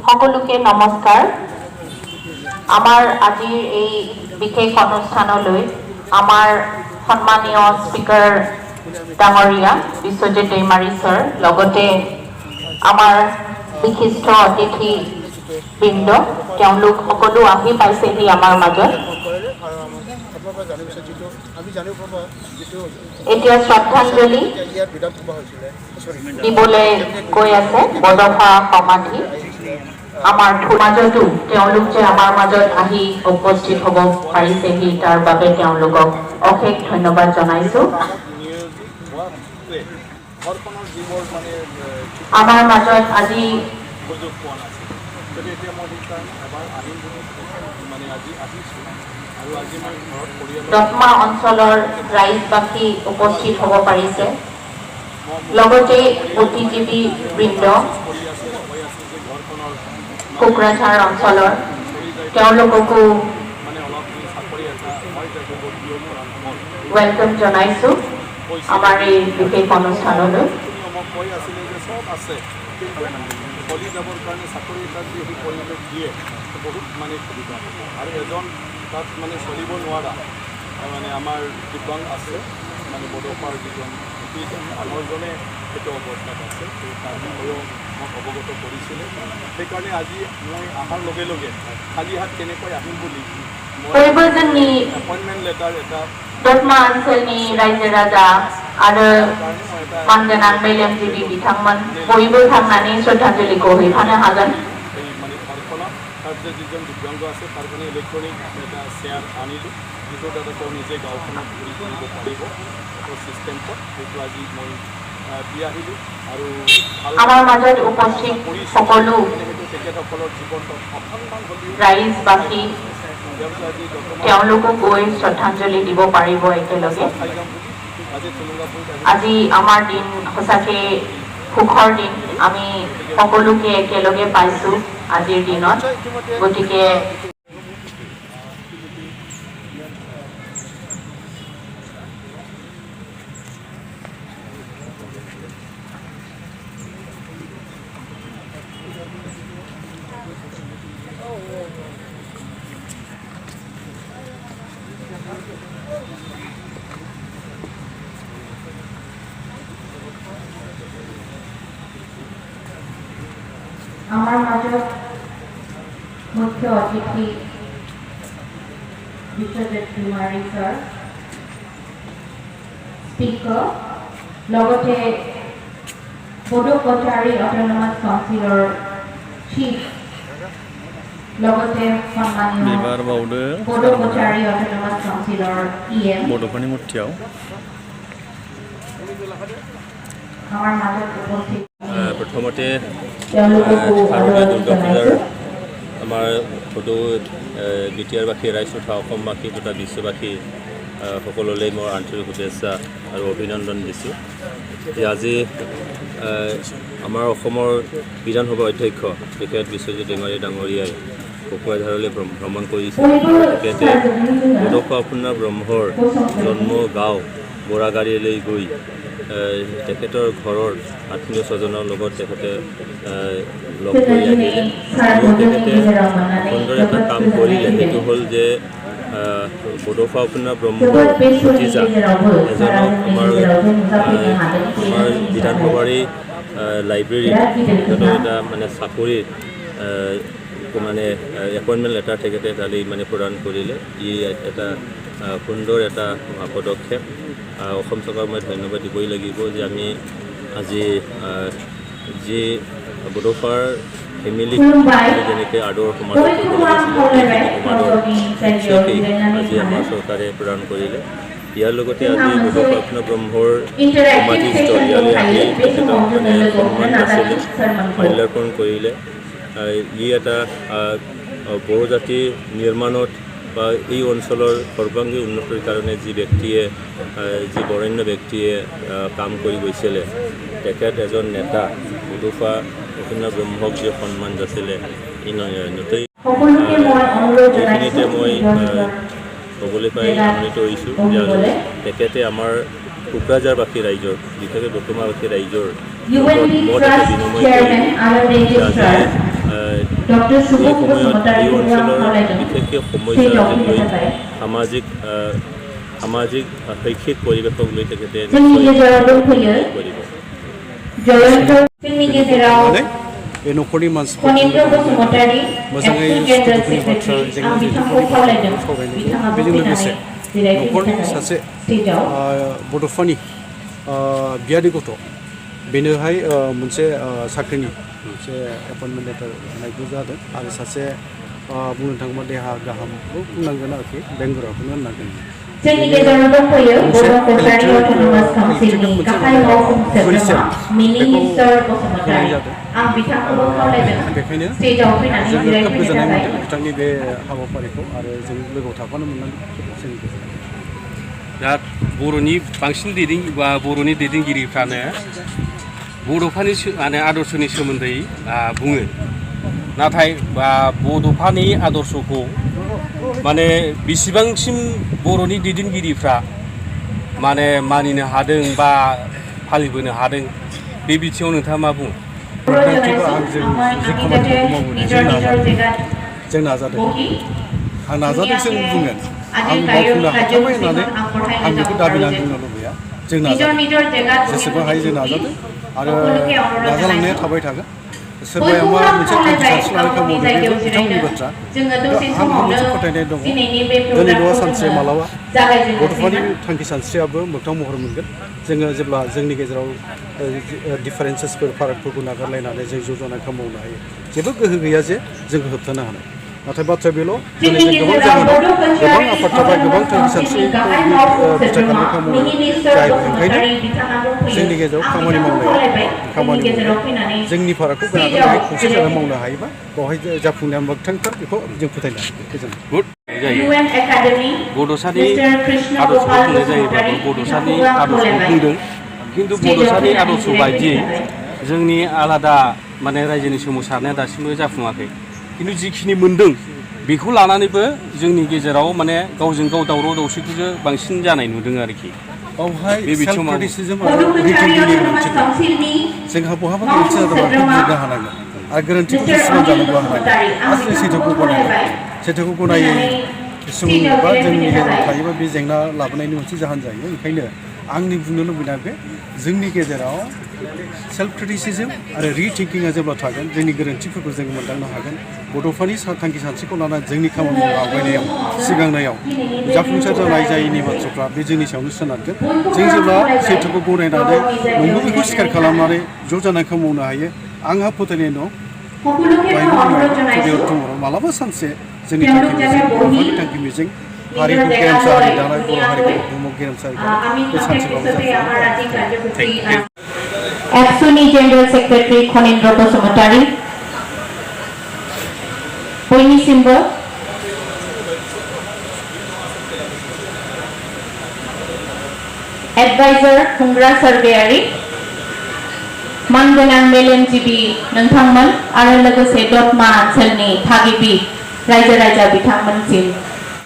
সকলোকে নমস্কাৰ। আমাৰ আজিৰ এই বিশেষ অনুষ্ঠানলৈ আমাৰ সন্মানীয় স্পিকাৰ ডাঙৰীয়া বিশ্বজিৎ দৈমাৰী ছাৰ লগতে আমাৰ বিশিষ্ট অতিথি বৃন্দ তেওঁলোক সকলো আহি পাইছেহি আমাৰ মাজত। এতিয়া শ্ৰদ্ধাঞ্জলি দিবলৈ গৈ আছে বৰদফা সমাধি আমাৰ মাজতো তেওঁলোক যে আমাৰ মাজত আহি উপস্থিত হ'ব পাৰিছেহি তাৰ বাবে তেওঁলোকক অশেষ ধন্যবাদ জনাইছোঁ। আমাৰ মাজত আজি দত্মা অঞ্চলৰ ৰাইজবাসী উপস্থিত হ'ব পাৰিছে, লগতে বুদ্ধিজীৱী বৃন্দ কোকৰাঝাৰ অঞ্চলৰ তেওঁলোককো ৱেলকাম জনাইছোঁ আমাৰ এই বিশেষ অনুষ্ঠানলৈ। চলি যাবৰ কাৰণে চাকৰি এটা যদি পৰিৱেশ দিয়ে বহুত সুবিধা আৰু এজন তাত চলিব নোৱাৰা আমাৰ দিব্যাংগ আছে বৰদফাৰ যিজন আনৰজনে সেইটো অৱস্থাত আছে তাৰ বিষয়েও মোক অৱগত কৰিছিলে। সেইকাৰণে আজি মই অহাৰ লগে লগে খালী হাত কেনেকৈ আহিম বুলি এপইণ্টমেণ্ট লেটাৰ এটা दतमा ओनसोलनि रायजो राजा आरो मानगोनां मेलेमजिबि बिथांमोन बयबो थांनानै श्रद्धांजलिखौ हैफानो हागोन। दिव्यांग আছে তাৰ কাৰণে ইলেক্ট্ৰনিক এটা চেয়াৰ আনিলোঁ যিটো দ্বাৰা তেওঁ নিজে গাঁওখনত ঘূৰি ফুৰিব পাৰিব চিষ্টেমত সেইটো আজি মই দি আহিলোঁ। আৰু আমাৰ মাজত উপস্থিত সকলো তেখেতসকলৰ জীৱনটো অকণমান ৰাইজবাসী তেওঁলোকো গৈ শ্ৰদ্ধাঞ্জলি দিব পাৰিব একেলগে। আজি আমাৰ দিন সঁচাকৈ সুখৰ দিন, আমি সকলোকে একেলগে পাইছোঁ আজিৰ দিনত। গতিকে আমাৰ মাজত মুখ্য অতিথি বিশ্বজিৎ দৈমাৰী ছাৰ, স্পিকাৰ, লগতে বড়ো কছাৰী অট'নমাছ কাউন্সিলৰ চিফ, লগতে সন্মানীয় বড়ো কছাৰী অট'নমাছ কাউন্সিলৰ EM বড়োফানি মুঠিয়াও আমাৰ মাজত উপস্থিত। প্ৰথমতে শাৰদীয় দুৰ্গা পূজাৰ আমাৰ সদৌ বিটিআৰবাসী ৰাইজ তথা অসমবাসী তথা বিশ্ববাসী সকলোলৈ মোৰ আন্তৰিক শুভেচ্ছা আৰু অভিনন্দন দিছোঁ যে আজি আমাৰ অসমৰ বিধানসভাৰ অধ্যক্ষ তেখেত বিশ্বজিৎ দৈমাৰী ডাঙৰীয়াই কোকৰাঝাৰলৈ ভ্ৰমণ কৰিছে। তেখেতে বৰদফা আপোনাৰ ব্ৰহ্মৰ জন্ম গাঁও বৰাগাড়ীলৈ গৈ তেখেতৰ ঘৰৰ আত্মীয় স্বজনৰ লগত তেখেতে লগ কৰি আহিলে আৰু তেখেতে সুন্দৰ এটা কাম কৰিলে। সেইটো হ'ল যে বৰদফা আপোনাৰ ব্ৰহ্মৰ ভতিজা এজনক আমাৰ বিধানসভাৰী লাইব্ৰেৰীত তেখেতৰ এটা চাকৰিত এপইণ্টমেণ্ট লেটাৰ তেখেতে কালি প্ৰদান কৰিলে। ই এটা সুন্দৰ এটা পদক্ষেপ। অসম চৰকাৰক মই ধন্যবাদ দিবই লাগিব যে আমি আজি যি বৰদফাৰ ফেমিলিক যেনেকৈ আদৰ সমাদৰ কৰিব লাগিছিলে সেইখিনি সমাদৰ নিশ্চয়কৈ আজি আমাৰ চৰকাৰে প্ৰদান কৰিলে। ইয়াৰ লগতে আজি বৰদফা আপোনাৰ ব্ৰহ্মৰ সমাধিস্থল ইয়ালৈ আহি তেখেতক সন্মান যাচিলে, মাল্যাৰ্পণ কৰিলে। ই এটা বহুজাতি নিৰ্মাণত বা এই অঞ্চলৰ সৰ্বাংগী উন্নতিৰ কাৰণে যি ব্যক্তিয়ে যি বৰেণ্য ব্যক্তিয়ে কাম কৰি গৈছিলে তেখেত এজন নেতা বৰদফা অভিন্ন ব্ৰহ্মক যি সন্মান যাচিলে ই নথৈ এইখিনিতে মই ক'বলৈ পাই আনন্দিত হৈছোঁ যে তেখেতে আমাৰ কোকৰাঝাৰবাসী ৰাইজৰ বিশেষকৈ দতমাবাসী ৰাইজৰ UNP মত Trust বিনিময় Chairman Anand Registrar Dr. এই Subho সময়ত এই অঞ্চলৰ Kumar বিশেষকৈ সমস্যা লৈ সামাজিক শৈক্ষিক পৰিৱেশক লৈ তেখেতে কৰিব बे न'खरनि मानसिफोर मोजाङै सुखुनि बाथ्रा जेंनानि सावरायनाय बेजों लोगोसे न'खरनि सासे बड'फानि बियादै गथ' बेनोहाय मोनसे साख्रिनि मोनसे एपइन्टमेन्ट लेटार होनायबो जादों आरो सासे बुंनो थाङोब्ला देहा गाहामबो बुंनांगोन आरोखि बेंगुराखौनो होननांगोन जोंनि गेजेराव दंफैयो बर' कसारि अट'नमास काउन्सिलनि गाहाय मावफुं सोद्रोमा मिनिस्टार बसुमतारी आं बिथांखौबो खावलायदों स्टेजआव फैनानै जिरायफैनो थाखाय बिथांनि बे हाबाफारिखौ आरो जों लोगोआव थाफानो मोननानै जोंनि गेजेराव दा बर'नि बांसिन बर'नि दैदेनगिरिफ्रानो बड'फानि माने आदर्शनि सोमोन्दै बुङो नाथाय बड'फानि आदर्शखौ माने बेसेबांसिम बर'नि दैदेनगिरिफ्रा माने मानिनो हादों बा फालिबोनो हादों बे बिथिङाव नोंथाङा मा बुङो? जों नाजादों आं नाजादों जों बुंगोन आं मावफुंनो हाथारबाय होननानै आं बेखौ दाबिनानै बुंनो लुबैया जों नाजादों जेसेबां हायो जों नाजादों आरो नाजालांनाया थाबाय थागोन सोरबाया मा मोनसे थांखि सानस्रिनानै खामावदों बेबो बिथांमोननि बाथ्रा आंहा मोनसे फोथायनाय दङ दिनै नङा सानसे मालाबा गथ'फोरनि थांखि सानस्रियाबो मोगथां महर मोनगोन जोङो जेब्ला जोंनि गेजेराव डिफारेन्सेसफोर फारागफोरखौ नागारलायनानै जों ज' जानाय खामानि मावनो हायो जेबो गोहो गैया जे जोंखौ होबथानो हानाय नाथाय बाथ्राया बेल' दिनै जों गोबां जाहोनाव गोबां आफाद थाबाय गोबां थांखि सानस्रिखौ बिथा खालामनो खामानि जाहैबाय ओंखायनो जोंनि गेजेराव खामानि मावनाय जोंनि फारागखौ नागारनानै खौसे जानानै मावनो हायोबा बेवहाय जाफुंनाया मोगथांथार बेखौ जों फोथायनो हायो बड'सानि आदर्शखौ बुंनाय जायोब्लाबो बड'सानि आदर्शखौ बुंदों खिन्थु बड'सानि आदर्श बायदियै जोंनि आलादा माने रायजोनि सोमावसारनाया दासिमबो जाफुङाखै खिन्थु जिखिनि मोन्दों बेखौ लानानैबो जोंनि गेजेराव माने गावजों गाव दावराव दावसिखौसो बांसिन जानाय नुदों आरोखि बावहाय सेल्फ क्रिटिसिजम आरो रिटेकिंनि गोनांथि दं जोंहा बहाबा गोरोन्थि जादोंबा बेखौ बुजिनो हानांगोन आरो गोरोन्थिखौ सुस्रां जानोबो हानांगोन आरो जों सैथोखौ गनायनांगोन सैथोखौ गनायै सुबुं बा जोंनि गेजेराव थायोबा बे जेंना लाबोनायनि मोनसे जाहोन जायो ओंखायनो आंनि बुंनो लुबैनाया बे जोंनि गेजेराव सेल्फ क्रिटिसिजम आरो रिथिंकिंआ जेब्ला थागोन जोंनि गोरोन्थिफोरखौ जों मोनदांनो हागोन बड'फानि थांखि सानस्रिखौ लानानै जोंनि खामानि आवगायनायाव सिगांनायाव जाफुंसार जानाय जायैनि बाथ्राफ्रा बे जोंनि सायावनो सोनारगोन जों जेब्ला सैथोखौ गनायनानै नंगौखौ स्वीकार खालामनानै ज' जानाय खामानि मावनो हायो आंहा फोथायनाय दं मालाबा सानसे जोंनि थांखि मिजिं हारिखौ गेरेमसा हारि दानाय बर' हारिखौ बुहुमाव गेरेमसा हारि बे सानसेबाबो जाफुंगोन एबसुनि जेनेरेल सेक्रेटारि खनिन्द्र बसुमतारी बयनिसिमबो एडभाइजर हुंग्रा सर्वेयारि मानगोनां मेलेमजिबि नोंथांमोन आरो लोगोसे दतमा ओनसोलनि थागिबि रायजो राजा बिथांमोनसिम